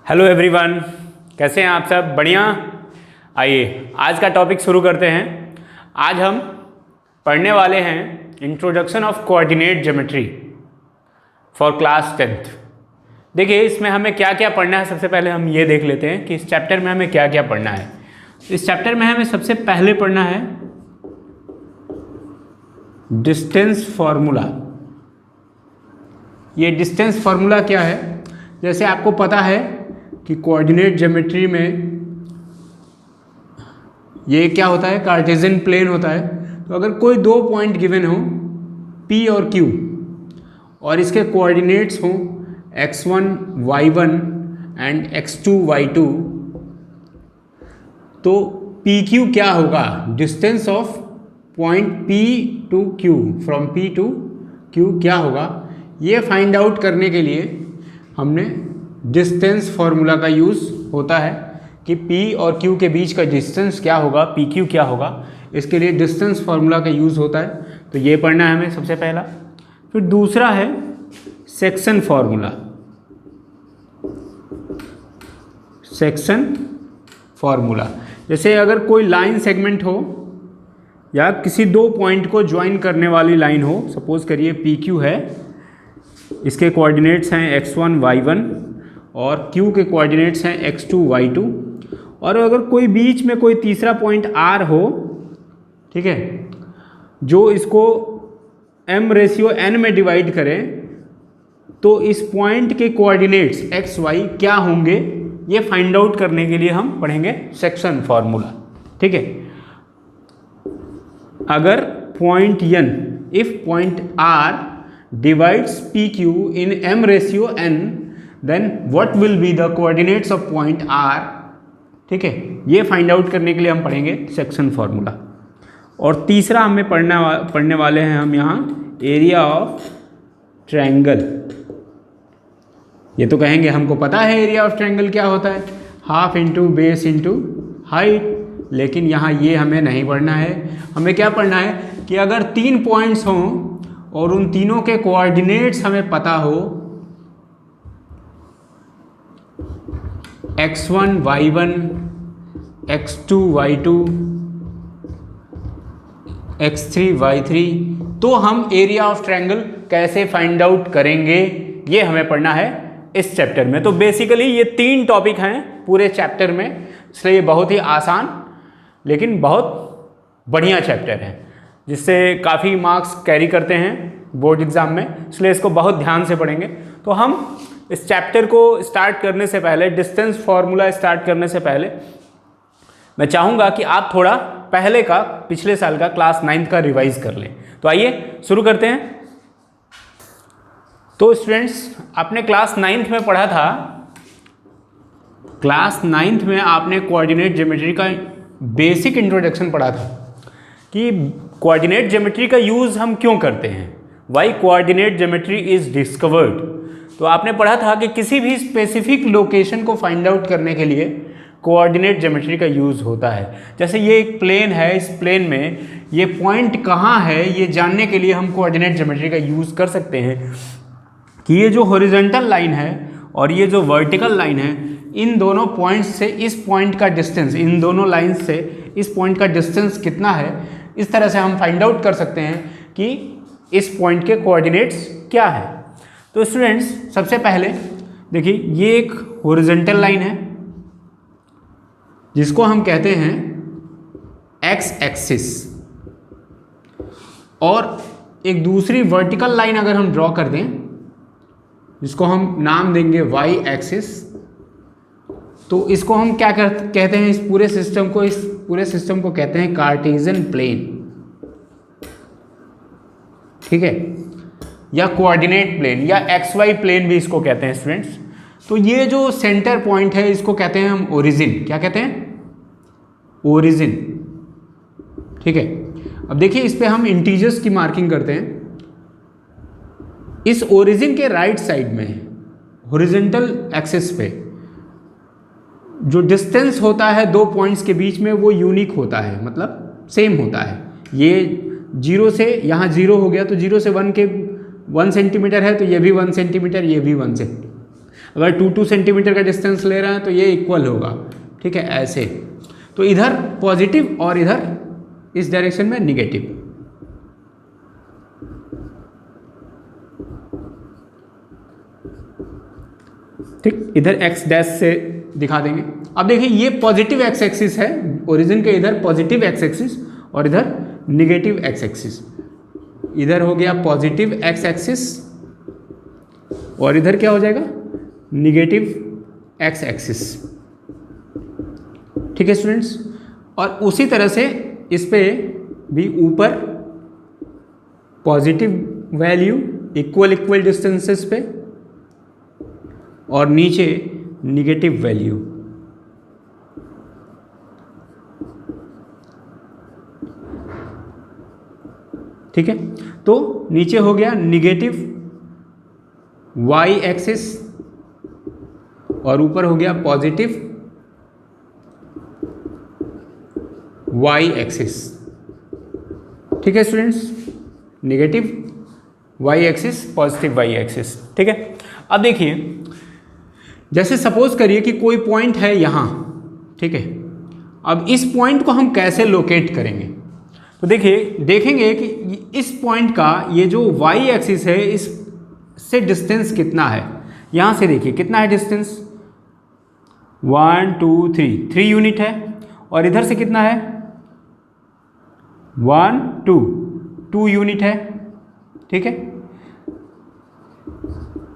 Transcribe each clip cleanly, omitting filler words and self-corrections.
Hello everyone, कैसे हैं आप सब? बढ़िया। आइए आज का टॉपिक शुरू करते हैं। आज हम पढ़ने वाले हैं introduction of coordinate geometry for class 10th। देखिए इसमें हमें क्या क्या पढ़ना है। सबसे पहले हम ये देख लेते हैं कि इस चैप्टर में हमें क्या क्या पढ़ना है। इस चैप्टर में हमें सबसे पहले पढ़ना है डिस्टेंस फार्मूला। ये डिस्टेंस फार्मूला क्या है? जैसे आपको पता है कि कोऑर्डिनेट ज्योमेट्री में ये क्या होता है, कार्टेशियन प्लेन होता है। तो अगर कोई दो पॉइंट गिवन हो P और Q और इसके कोऑर्डिनेट्स हों x1 y1 and x2 y2, तो PQ क्या होगा? Distance of point P to Q, from P to Q क्या होगा, ये फाइंड आउट करने के लिए हमने डिस्टेंस फार्मूला का यूज़ होता है कि P और Q के बीच का डिस्टेंस क्या होगा, PQ क्या होगा। इसके लिए डिस्टेंस फार्मूला का यूज़ होता है। तो ये पढ़ना है हमें सबसे पहला। फिर दूसरा है सेक्शन फार्मूला। सेक्शन फार्मूला जैसे अगर कोई लाइन सेगमेंट हो या किसी दो पॉइंट को ज्वाइन करने वाली लाइन हो, सपोज करिए PQ है, इसके कोऑर्डिनेट्स हैं x1 y1 और Q के कोऑर्डिनेट्स हैं x2 y2, और अगर कोई बीच में कोई तीसरा पॉइंट R हो, ठीक है, जो इसको m/n में डिवाइड करें, तो इस पॉइंट के कोऑर्डिनेट्स x y क्या होंगे, ये फाइंड आउट करने के लिए हम पढ़ेंगे सेक्शन फार्मूला। ठीक है, अगर point n, if point R divides PQ in m/n, then what will be the coordinates of point R? ठीक है, ये फाइंड आउट करने के लिए हम पढ़ेंगे सेक्शन फार्मूला। और तीसरा हमें पढ़ने वाले हैं हम यहाँ एरिया ऑफ ट्रायंगल। ये तो कहेंगे हमको पता है एरिया ऑफ ट्रायंगल क्या होता है, half into base into height, लेकिन यहाँ ये हमें नहीं पढ़ना है। हमें क्या पढ़ना है कि अगर तीन पॉइंट्स हों और उन तीनों के कोऑर्डिनेट्स हमें पता हो, x1 y1 x2 y2 x3 y3, तो हम एरिया ऑफ ट्रायंगल कैसे फाइंड आउट करेंगे, ये हमें पढ़ना है इस चैप्टर में। तो बेसिकली ये तीन टॉपिक हैं पूरे चैप्टर में, इसलिए ये बहुत ही आसान लेकिन बहुत बढ़िया चैप्टर है, जिससे काफ़ी मार्क्स कैरी करते हैं बोर्ड एग्जाम में, इसलिए इसको बहुत ध्यान से पढ़ेंगे। तो हम इस चैप्टर को स्टार्ट करने से पहले, डिस्टेंस फार्मूला स्टार्ट करने से पहले, मैं चाहूँगा कि आप थोड़ा पहले का, पिछले साल का क्लास 9th का रिवाइज कर लें। तो आइए शुरू करते हैं। तो स्टूडेंट्स, आपने क्लास 9th में पढ़ा था, क्लास 9th में आपने कोऑर्डिनेट ज्योमेट्री का बेसिक इंट्रोडक्शन पढ़ा था कि कोऑर्डिनेट ज्योमेट्री का यूज़ हम क्यों करते हैं, Y coordinate geometry is discovered. तो आपने पढ़ा था कि किसी भी स्पेसिफिक लोकेशन को फाइंड आउट करने के लिए कोऑर्डिनेट ज्योमेट्री का यूज़ होता है। जैसे ये एक प्लेन है, इस प्लेन में ये पॉइंट कहाँ है, ये जानने के लिए हम कोऑर्डिनेट ज्योमेट्री का यूज़ कर सकते हैं कि ये जो हॉरिजॉन्टल लाइन है और ये जो वर्टिकल लाइन है, इन दोनों पॉइंट्स से इस पॉइंट का डिस्टेंस, इन दोनों लाइन से इस पॉइंट का डिस्टेंस कितना है, इस तरह से हम फाइंड आउट कर सकते हैं कि इस पॉइंट के कोऑर्डिनेट्स क्या है। तो स्टूडेंट्स, सबसे पहले देखिए, ये एक हॉरिजॉन्टल लाइन है जिसको हम कहते हैं एक्स एक्सिस, और एक दूसरी वर्टिकल लाइन अगर हम ड्रॉ कर दें, जिसको हम नाम देंगे वाई एक्सिस, तो इसको हम क्या कहते हैं, इस पूरे सिस्टम को कहते हैं कार्टेशियन प्लेन। ठीक है, या कोऑर्डिनेट प्लेन या एक्स वाई प्लेन भी इसको कहते हैं स्टूडेंट्स। तो ये जो सेंटर पॉइंट है, इसको कहते हैं हम ओरिजिन। क्या कहते हैं? ओरिजिन। ठीक है, अब देखिए इस पे हम इंटीजर्स की मार्किंग करते हैं। इस ओरिजिन के राइट साइड में हॉरिजॉन्टल एक्सिस पे जो डिस्टेंस होता है दो पॉइंट्स के बीच में, वो यूनिक होता है, मतलब सेम होता है। ये 0 से यहाँ 0 हो गया, तो 0 से 1 के 1 सेंटीमीटर है, तो ये भी 1 सेंटीमीटर, ये भी 1 सेंटीमीटर। अगर 2 सेंटीमीटर का डिस्टेंस ले रहे हैं तो ये इक्वल होगा, ठीक है, ऐसे। तो इधर पॉजिटिव और इधर इस डायरेक्शन में निगेटिव, ठीक। इधर एक्स डैश से दिखा देंगे। अब देखिए ये पॉजिटिव एक्स एक्सिस है, ओरिजिन के इधर पॉजिटिव एक्स एक्सिस और इधर निगेटिव एक्स एक्सिस। इधर हो गया पॉजिटिव एक्स एक्सिस और इधर क्या हो जाएगा, निगेटिव एक्स एक्सिस, ठीक है स्टूडेंट्स। और उसी तरह से इस पे भी ऊपर पॉजिटिव वैल्यू इक्वल डिस्टेंसेस पे और नीचे निगेटिव वैल्यू, ठीक है। तो नीचे हो गया निगेटिव वाई एक्सिस और ऊपर हो गया पॉजिटिव वाई एक्सिस, ठीक है students, negative Y axis positive Y axis, ठीक है। अब देखिए जैसे सपोज करिए कि कोई पॉइंट है यहाँ, ठीक है। अब इस पॉइंट को हम कैसे लोकेट करेंगे, तो देखिए देखेंगे कि इस पॉइंट का ये जो वाई एक्सिस है इससे डिस्टेंस कितना है। यहाँ से देखिए कितना है डिस्टेंस, 1 2 3 यूनिट है। और इधर से कितना है, 1 2 यूनिट है, ठीक है,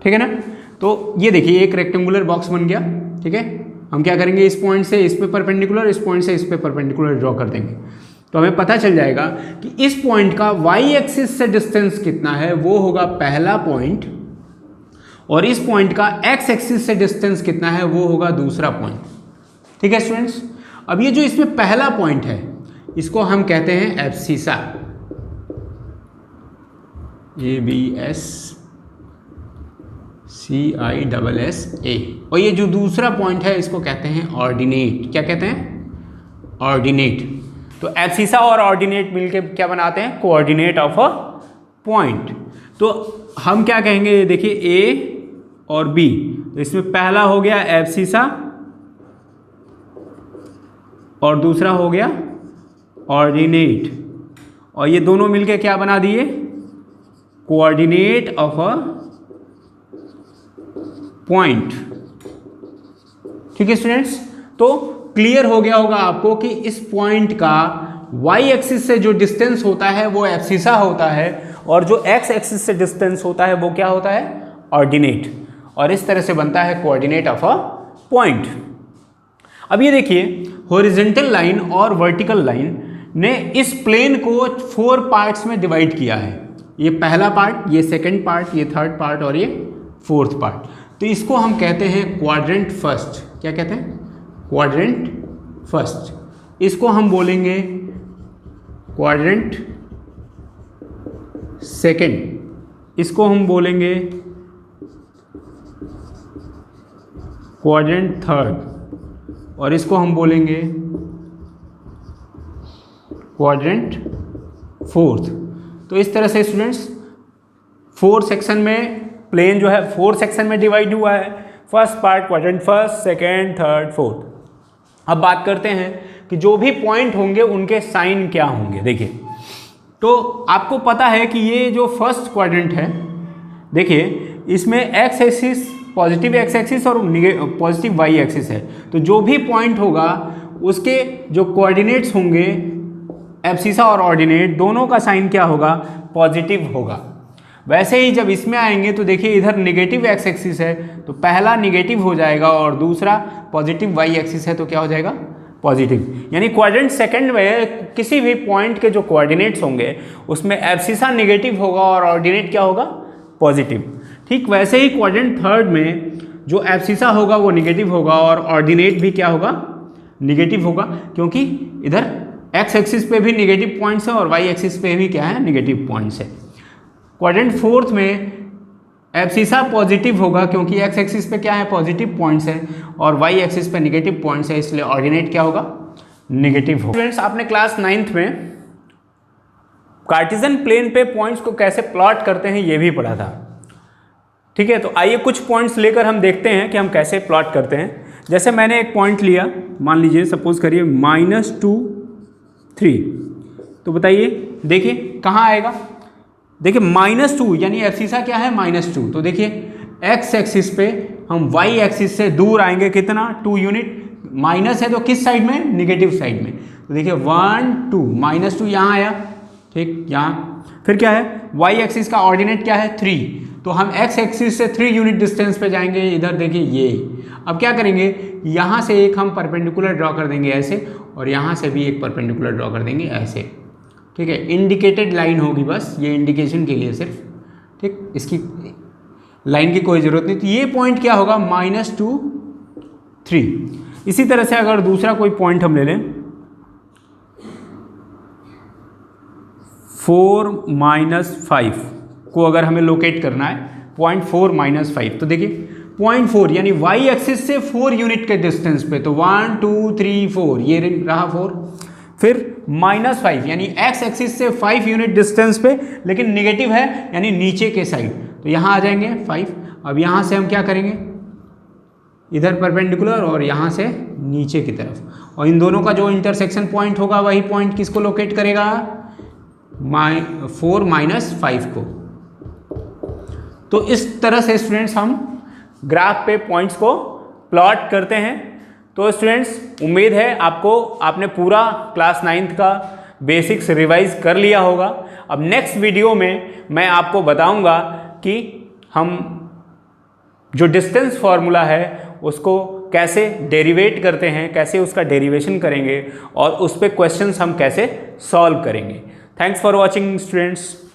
ठीक है ना। तो ये देखिए एक रेक्टेंगुलर बॉक्स बन गया, ठीक है। हम क्या करेंगे, इस पॉइंट से इस पे परपेंडिकुलर, इस पॉइंट से इस पे परपेंडिकुलर ड्रॉ कर देंगे। तो हमें पता चल जाएगा कि इस पॉइंट का वाई एक्सिस से डिस्टेंस कितना है, वो होगा पहला पॉइंट, और इस पॉइंट का एक्स एक्सिस से डिस्टेंस कितना है, वो होगा दूसरा पॉइंट, ठीक है स्टूडेंट्स। अब ये जो इसमें पहला पॉइंट है इसको हम कहते हैं एब्सिसा, ABSCISSA। और ये जो दूसरा पॉइंट है इसको कहते हैं ऑर्डिनेट। क्या कहते हैं, ऑर्डिनेट। तो एब्सिसा और ऑर्डिनेट मिलके क्या बनाते हैं, कोऑर्डिनेट ऑफ अ पॉइंट। तो हम क्या कहेंगे, देखिए ए और बी, तो इसमें पहला हो गया एब्सिसा और दूसरा हो गया ऑर्डिनेट, और ये दोनों मिलके क्या बना दिए, कोऑर्डिनेट ऑफ अ पॉइंट, ठीक है स्टूडेंट्स। तो क्लियर हो गया होगा आपको कि इस पॉइंट का वाई एक्सिस से जो डिस्टेंस होता है वो एब्सिसा होता है, और जो एक्स एक्सिस से डिस्टेंस होता है वो क्या होता है, ऑर्डिनेट। और इस तरह से बनता है कोऑर्डिनेट ऑफ अ पॉइंट। अब ये देखिए हॉरिजॉन्टल लाइन और वर्टिकल लाइन ने इस प्लेन को 4 पार्ट्स में डिवाइड किया है। ये पहला पार्ट, ये सेकंड पार्ट, ये थर्ड पार्ट और ये फोर्थ पार्ट। तो इसको हम कहते हैं क्वाड्रेंट फर्स्ट। क्या कहते हैं, क्वाड्रेंट फर्स्ट। इसको हम बोलेंगे क्वाड्रेंट सेकंड, इसको हम बोलेंगे क्वाड्रेंट थर्ड, और इसको हम बोलेंगे क्वाड्रेंट फोर्थ। तो इस तरह से स्टूडेंट्स 4 सेक्शन में प्लेन जो है 4 सेक्शन में डिवाइड हुआ है। First part quadrant first, second, third, fourth. अब बात करते हैं कि जो भी पॉइंट होंगे उनके साइन क्या होंगे। देखिए तो आपको पता है कि ये जो फर्स्ट क्वाड्रेंट है, देखिए इसमें x axis positive x axis और पॉजिटिव वाई एक्सिस है। तो जो भी पॉइंट होगा उसके जो कोऑर्डिनेट्स होंगे एब्सिसा और ऑर्डिनेट दोनों का साइन क्या होगा, पॉजिटिव होगा। वैसे ही जब इसमें आएंगे तो देखिए इधर निगेटिव एक्स एक्सिस है तो पहला निगेटिव हो जाएगा और दूसरा पॉजिटिव वाई एक्सिस है तो क्या हो जाएगा, पॉजिटिव। यानी क्वाड्रेंट सेकंड में किसी भी पॉइंट के जो कोऑर्डिनेट्स होंगे उसमें एब्सिसा निगेटिव होगा और ऑर्डिनेट क्या होगा, पॉजिटिव। ठीक वैसे ही क्वाड्रेंट थर्ड में जो एब्सिसा होगा वो निगेटिव होगा और ऑर्डिनेट भी क्या होगा, निगेटिव होगा, क्योंकि इधर एक्स एक्सिस पे भी निगेटिव पॉइंट्स हैं और वाई एक्सिस पे भी क्या है, निगेटिव पॉइंट्स है। क्वाड्रेंट फोर्थ में एब्सिसा पॉजिटिव होगा क्योंकि एक्स एक्सिस पे क्या है, पॉजिटिव पॉइंट्स हैं और वाई एक्सिस पे निगेटिव पॉइंट्स है, इसलिए ऑर्डिनेट क्या होगा, निगेटिव होगा। स्टूडेंट्स आपने क्लास 9th में कार्टेशियन प्लेन पे पॉइंट्स को कैसे प्लॉट करते हैं ये भी पढ़ा था। ठीक है, तो आइए कुछ पॉइंट्स लेकर हम देखते हैं कि हम कैसे प्लॉट करते हैं। जैसे मैंने एक पॉइंट लिया, मान लीजिए सपोज करिए -2 3, तो बताइए देखिए कहाँ आएगा। देखिए -2 यानी एब्सिसा क्या है -2, तो देखिए एक्स एक्सिस पे हम वाई एक्सिस से दूर आएंगे कितना 2 यूनिट, माइनस है तो किस साइड में, निगेटिव साइड में। तो देखिए 1 2 -2 यहाँ आया, ठीक, यहाँ फिर क्या है वाई एक्सिस का ऑर्डिनेट क्या है 3, तो हम एक्स एक्सिस से 3 यूनिट डिस्टेंस पे जाएंगे, इधर देखिए ये। अब क्या करेंगे, यहाँ से एक हम परपेंडिकुलर ड्रॉ कर देंगे ऐसे, और यहाँ से भी एक परपेंडिकुलर ड्रॉ कर देंगे ऐसे, ठीक है। इंडिकेटेड लाइन होगी बस, ये इंडिकेशन के लिए सिर्फ, ठीक, इसकी लाइन की कोई ज़रूरत नहीं। तो ये पॉइंट क्या होगा -2 3। इसी तरह से अगर दूसरा कोई पॉइंट हम ले लें 4 -5 को अगर हमें लोकेट करना है, पॉइंट 4 -5, तो देखिए पॉइंट 4 यानी वाई एक्सिस से 4 यूनिट के डिस्टेंस पे, तो 1 2 3 4 ये रहा 4। फिर -5 यानी एक्स एक्सिस से 5 यूनिट डिस्टेंस पे, लेकिन निगेटिव है यानी नीचे के साइड, तो यहाँ आ जाएंगे 5। अब यहाँ से हम क्या करेंगे, इधर परपेंडिकुलर और यहाँ से नीचे की तरफ, और इन दोनों का जो इंटरसेक्शन पॉइंट होगा वही पॉइंट किसको लोकेट करेगा, 4 -5 को। तो इस तरह से स्टूडेंट्स हम ग्राफ पे पॉइंट्स को प्लॉट करते हैं। तो स्टूडेंट्स उम्मीद है आपने पूरा क्लास 9th का बेसिक्स रिवाइज कर लिया होगा। अब नेक्स्ट वीडियो में मैं आपको बताऊंगा कि हम जो डिस्टेंस फार्मूला है उसको कैसे डेरिवेट करते हैं, कैसे उसका डेरिवेशन करेंगे और उस पे क्वेश्चंस हम कैसे सॉल्व करेंगे। Thanks for watching students.